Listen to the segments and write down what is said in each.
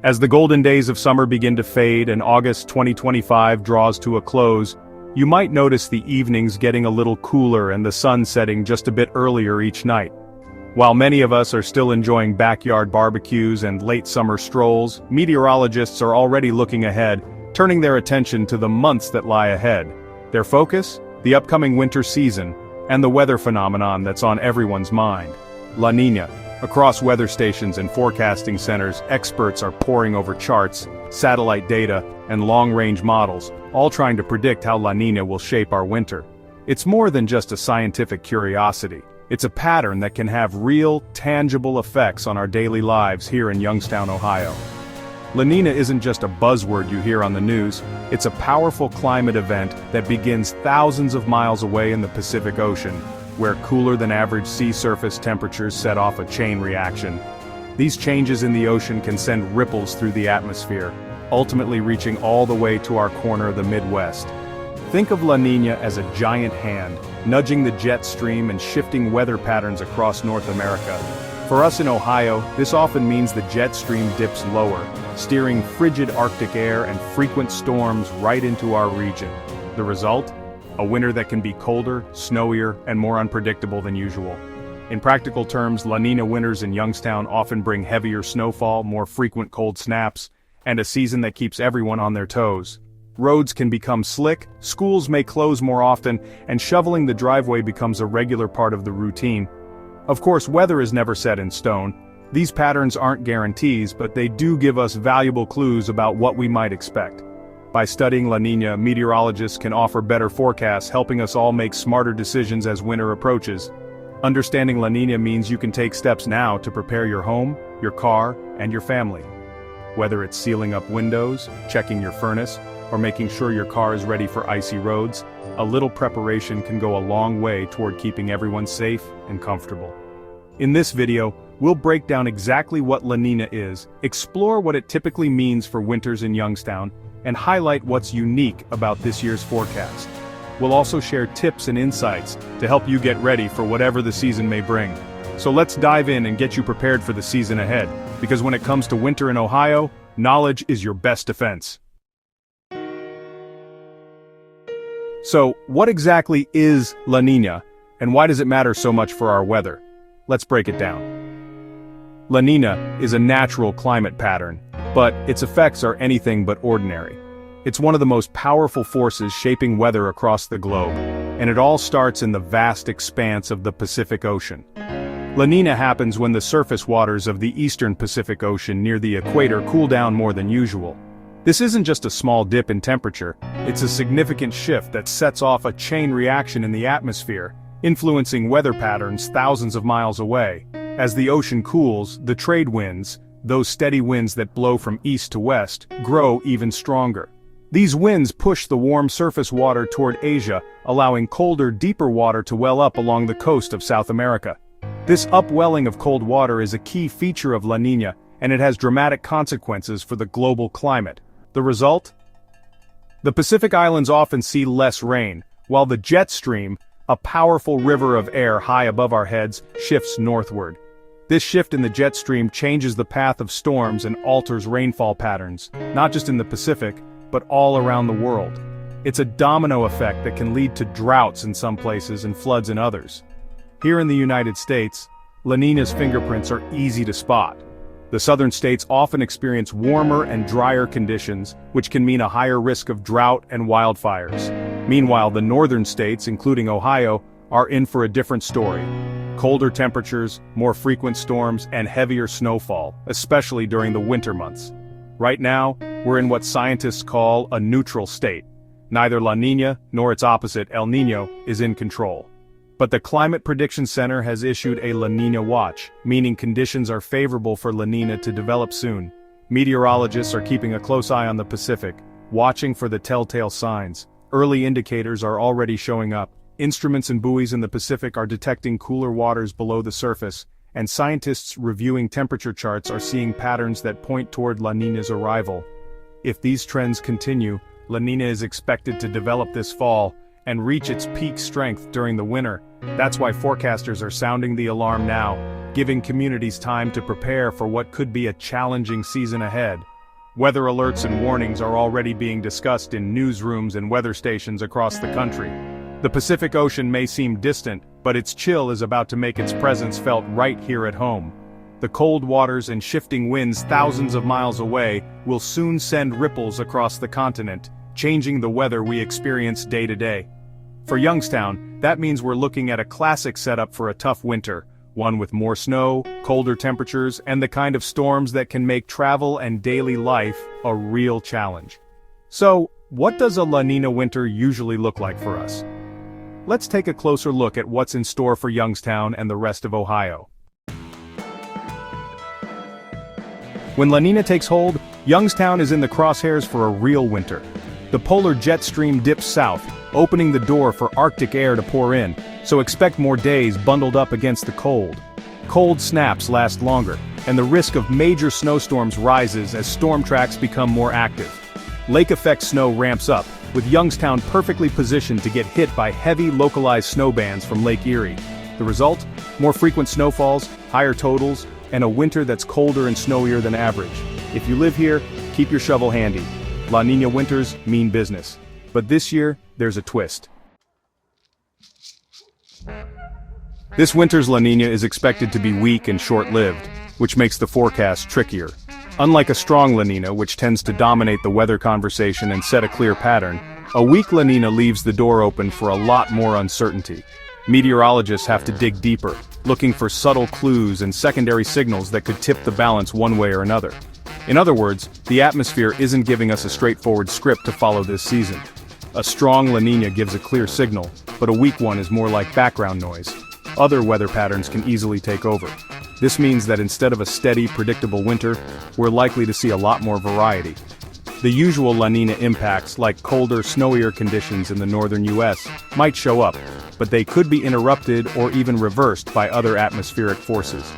As the golden days of summer begin to fade and August 2025 draws to a close, you might notice the evenings getting a little cooler and the sun setting just a bit earlier each night. While many of us are still enjoying backyard barbecues and late summer strolls, meteorologists are already looking ahead, turning their attention to the months that lie ahead. Their focus? The upcoming winter season, and the weather phenomenon that's on everyone's mind: La Niña. Across weather stations and forecasting centers, experts are poring over charts, satellite data, and long-range models, all trying to predict how La Niña will shape our winter. It's more than just a scientific curiosity. It's a pattern that can have real, tangible effects on our daily lives here in Youngstown, Ohio. La Niña isn't just a buzzword you hear on the news, it's a powerful climate event that begins thousands of miles away in the Pacific Ocean, where cooler-than-average sea surface temperatures set off a chain reaction. These changes in the ocean can send ripples through the atmosphere, ultimately reaching all the way to our corner of the Midwest. Think of La Niña as a giant hand, nudging the jet stream and shifting weather patterns across North America. For us in Ohio, this often means the jet stream dips lower, steering frigid Arctic air and frequent storms right into our region. The result? A winter that can be colder, snowier, and more unpredictable than usual. In practical terms, La Niña winters in Youngstown often bring heavier snowfall, more frequent cold snaps, and a season that keeps everyone on their toes. Roads can become slick, schools may close more often, and shoveling the driveway becomes a regular part of the routine. Of course, weather is never set in stone. These patterns aren't guarantees, but they do give us valuable clues about what we might expect. By studying La Niña, meteorologists can offer better forecasts, helping us all make smarter decisions as winter approaches. Understanding La Niña means you can take steps now to prepare your home, your car, and your family. Whether it's sealing up windows, checking your furnace, or making sure your car is ready for icy roads, a little preparation can go a long way toward keeping everyone safe and comfortable. In this video, we'll break down exactly what La Niña is, explore what it typically means for winters in Youngstown, and highlight what's unique about this year's forecast. We'll also share tips and insights to help you get ready for whatever the season may bring. So let's dive in and get you prepared for the season ahead, because when it comes to winter in Ohio, knowledge is your best defense. So, what exactly is La Niña, and why does it matter so much for our weather? Let's break it down. La Niña is a natural climate pattern, but its effects are anything but ordinary. It's one of the most powerful forces shaping weather across the globe, and it all starts in the vast expanse of the Pacific Ocean. La Niña happens when the surface waters of the eastern Pacific Ocean near the equator cool down more than usual. This isn't just a small dip in temperature, it's a significant shift that sets off a chain reaction in the atmosphere, influencing weather patterns thousands of miles away. As the ocean cools, the trade winds, those steady winds that blow from east to west, grow even stronger. These winds push the warm surface water toward Asia, allowing colder, deeper water to well up along the coast of South America. This upwelling of cold water is a key feature of La Niña, and it has dramatic consequences for the global climate. The result? The Pacific Islands often see less rain, while the jet stream, a powerful river of air high above our heads, shifts northward. This shift in the jet stream changes the path of storms and alters rainfall patterns, not just in the Pacific, but all around the world. It's a domino effect that can lead to droughts in some places and floods in others. Here in the United States, La Niña's fingerprints are easy to spot. The southern states often experience warmer and drier conditions, which can mean a higher risk of drought and wildfires. Meanwhile, the northern states, including Ohio, are in for a different story. Colder temperatures, more frequent storms, and heavier snowfall, especially during the winter months. Right now, we're in what scientists call a neutral state. Neither La Niña nor its opposite, El Niño, is in control. But the Climate Prediction Center has issued a La Niña watch, meaning conditions are favorable for La Niña to develop soon. Meteorologists are keeping a close eye on the Pacific, watching for the telltale signs. Early indicators are already showing up. Instruments and buoys in the Pacific are detecting cooler waters below the surface, and scientists reviewing temperature charts are seeing patterns that point toward La Niña's arrival. If these trends continue, La Niña is expected to develop this fall, and reach its peak strength during the winter. That's why forecasters are sounding the alarm now, giving communities time to prepare for what could be a challenging season ahead. Weather alerts and warnings are already being discussed in newsrooms and weather stations across the country. The Pacific Ocean may seem distant, but its chill is about to make its presence felt right here at home. The cold waters and shifting winds thousands of miles away will soon send ripples across the continent, changing the weather we experience day to day. For Youngstown, that means we're looking at a classic setup for a tough winter, one with more snow, colder temperatures, and the kind of storms that can make travel and daily life a real challenge. So, what does a La Niña winter usually look like for us? Let's take a closer look at what's in store for Youngstown and the rest of Ohio. When La Niña takes hold, Youngstown is in the crosshairs for a real winter. The polar jet stream dips south, opening the door for Arctic air to pour in, so expect more days bundled up against the cold. Cold snaps last longer, and the risk of major snowstorms rises as storm tracks become more active. Lake effect snow ramps up, with Youngstown perfectly positioned to get hit by heavy localized snow bands from Lake Erie. The result? More frequent snowfalls, higher totals, and a winter that's colder and snowier than average. If you live here, keep your shovel handy. La Niña winters mean business. But this year, there's a twist. This winter's La Niña is expected to be weak and short-lived, which makes the forecast trickier. Unlike a strong La Niña, which tends to dominate the weather conversation and set a clear pattern, a weak La Niña leaves the door open for a lot more uncertainty. Meteorologists have to dig deeper, looking for subtle clues and secondary signals that could tip the balance one way or another. In other words, the atmosphere isn't giving us a straightforward script to follow this season. A strong La Niña gives a clear signal, but a weak one is more like background noise. Other weather patterns can easily take over. This means that instead of a steady, predictable winter, we're likely to see a lot more variety. The usual La Niña impacts, like colder, snowier conditions in the northern US, might show up, but they could be interrupted or even reversed by other atmospheric forces.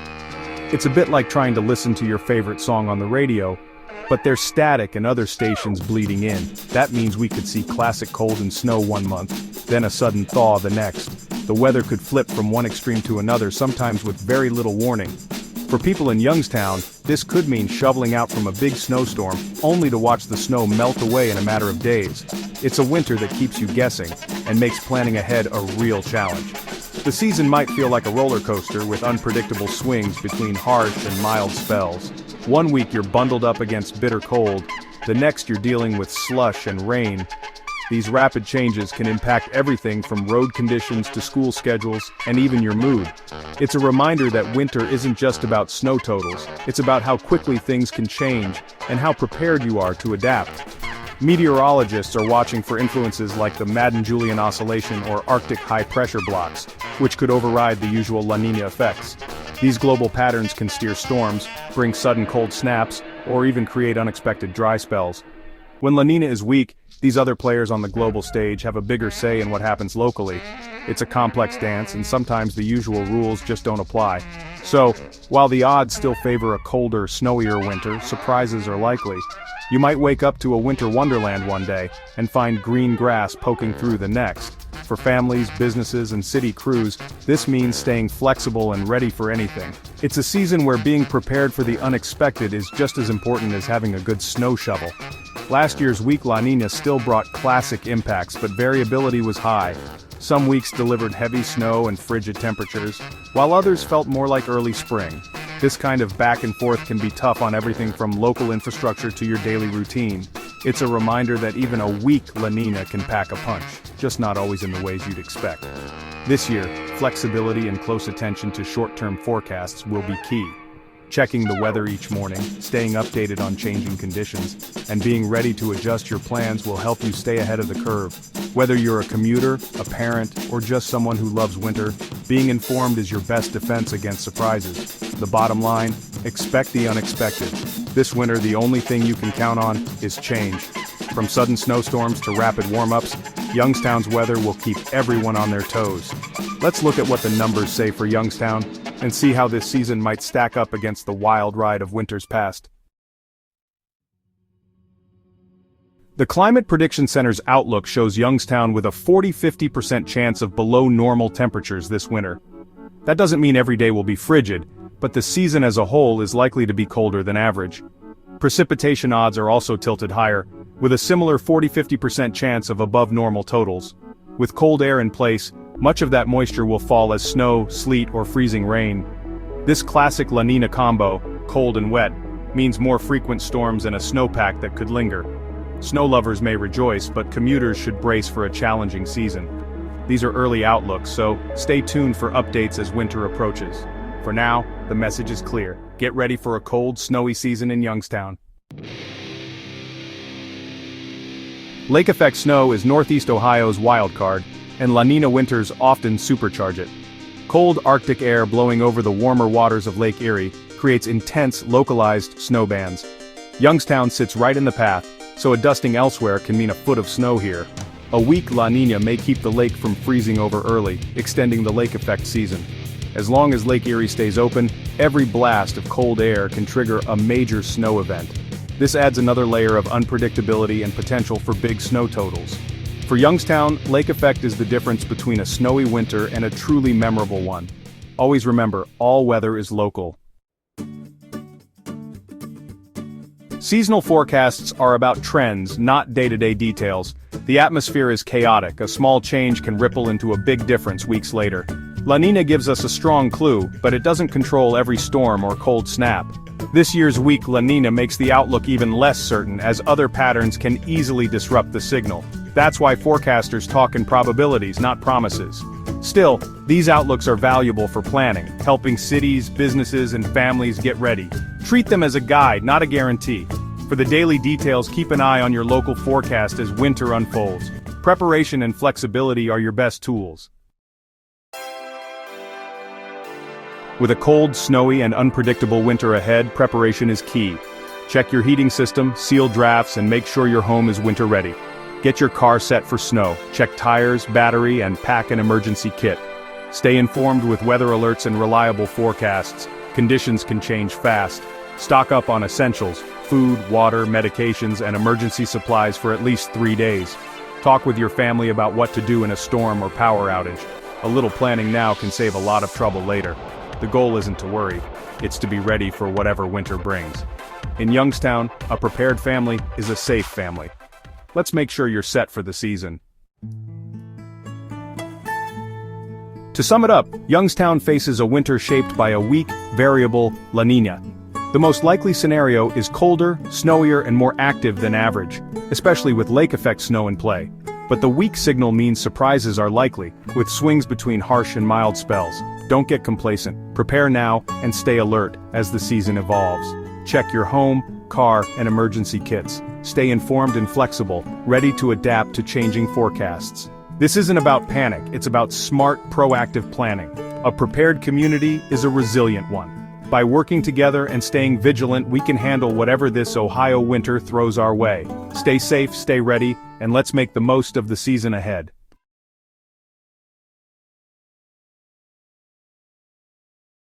It's a bit like trying to listen to your favorite song on the radio, but there's static and other stations bleeding in. That means we could see classic cold and snow one month, then a sudden thaw the next. The weather could flip from one extreme to another, sometimes with very little warning. For people in Youngstown, this could mean shoveling out from a big snowstorm, only to watch the snow melt away in a matter of days. It's a winter that keeps you guessing, and makes planning ahead a real challenge. The season might feel like a roller coaster with unpredictable swings between harsh and mild spells. One week you're bundled up against bitter cold, the next you're dealing with slush and rain. These rapid changes can impact everything from road conditions to school schedules, and even your mood. It's a reminder that winter isn't just about snow totals, it's about how quickly things can change, and how prepared you are to adapt. Meteorologists are watching for influences like the Madden-Julian Oscillation or Arctic high-pressure blocks, which could override the usual La Niña effects. These global patterns can steer storms, bring sudden cold snaps, or even create unexpected dry spells. When La Niña is weak, these other players on the global stage have a bigger say in what happens locally. It's a complex dance, and sometimes the usual rules just don't apply. So, while the odds still favor a colder, snowier winter, surprises are likely. You might wake up to a winter wonderland one day, and find green grass poking through the next. For families, businesses, and city crews, this means staying flexible and ready for anything. It's a season where being prepared for the unexpected is just as important as having a good snow shovel. Last year's weak La Niña still brought classic impacts, but variability was high. Some weeks delivered heavy snow and frigid temperatures, while others felt more like early spring. This kind of back and forth can be tough on everything from local infrastructure to your daily routine. It's a reminder that even a weak La Niña can pack a punch, just not always in the ways you'd expect. This year, flexibility and close attention to short-term forecasts will be key. Checking the weather each morning, staying updated on changing conditions, and being ready to adjust your plans will help you stay ahead of the curve. Whether you're a commuter, a parent, or just someone who loves winter, being informed is your best defense against surprises. The bottom line, expect the unexpected. This winter, the only thing you can count on is change. From sudden snowstorms to rapid warm-ups, Youngstown's weather will keep everyone on their toes. Let's look at what the numbers say for Youngstown, and see how this season might stack up against the wild ride of winters past. The Climate Prediction Center's outlook shows Youngstown with a 40–50% chance of below normal temperatures this winter. That doesn't mean every day will be frigid, but the season as a whole is likely to be colder than average. Precipitation odds are also tilted higher, with a similar 40–50% chance of above normal totals. With cold air in place, much of that moisture will fall as snow, sleet, or freezing rain. This classic La Niña combo, cold and wet, means more frequent storms and a snowpack that could linger. Snow lovers may rejoice, but commuters should brace for a challenging season. These are early outlooks, so stay tuned for updates as winter approaches. For now, the message is clear. Get ready for a cold, snowy season in Youngstown. Lake effect snow is Northeast Ohio's wildcard, and La Niña winters often supercharge it. Cold Arctic air blowing over the warmer waters of Lake Erie creates intense, localized snow bands. Youngstown sits right in the path, so a dusting elsewhere can mean a foot of snow here. A weak La Niña may keep the lake from freezing over early, extending the lake effect season. As long as Lake Erie stays open, every blast of cold air can trigger a major snow event. This adds another layer of unpredictability and potential for big snow totals. For Youngstown, lake effect is the difference between a snowy winter and a truly memorable one. Always remember, all weather is local. Seasonal forecasts are about trends, not day-to-day details. The atmosphere is chaotic, a small change can ripple into a big difference weeks later. La Niña gives us a strong clue, but it doesn't control every storm or cold snap. This year's weak La Niña makes the outlook even less certain, as other patterns can easily disrupt the signal. That's why forecasters talk in probabilities, not promises. Still, these outlooks are valuable for planning, helping cities, businesses, and families get ready. Treat them as a guide, not a guarantee. For the daily details, keep an eye on your local forecast as winter unfolds. Preparation and flexibility are your best tools. With a cold, snowy, and unpredictable winter ahead, preparation is key. Check your heating system, seal drafts, and make sure your home is winter ready. Get your car set for snow, check tires, battery, and pack an emergency kit. Stay informed with weather alerts and reliable forecasts. Conditions can change fast. Stock up on essentials, food, water, medications, and emergency supplies for at least 3 days. Talk with your family about what to do in a storm or power outage. A little planning now can save a lot of trouble later. The goal isn't to worry, it's to be ready for whatever winter brings. In Youngstown, a prepared family is a safe family. Let's make sure you're set for the season. To sum it up, Youngstown faces a winter shaped by a weak, variable La Niña. The most likely scenario is colder, snowier, and more active than average, especially with lake effect snow in play. But the weak signal means surprises are likely, with swings between harsh and mild spells. Don't get complacent. Prepare now and stay alert as the season evolves. Check your home, car, and emergency kits. Stay informed and flexible, ready to adapt to changing forecasts. This isn't about panic, it's about smart, proactive planning. A prepared community is a resilient one. By working together and staying vigilant, we can handle whatever this Ohio winter throws our way. Stay safe, stay ready, and let's make the most of the season ahead.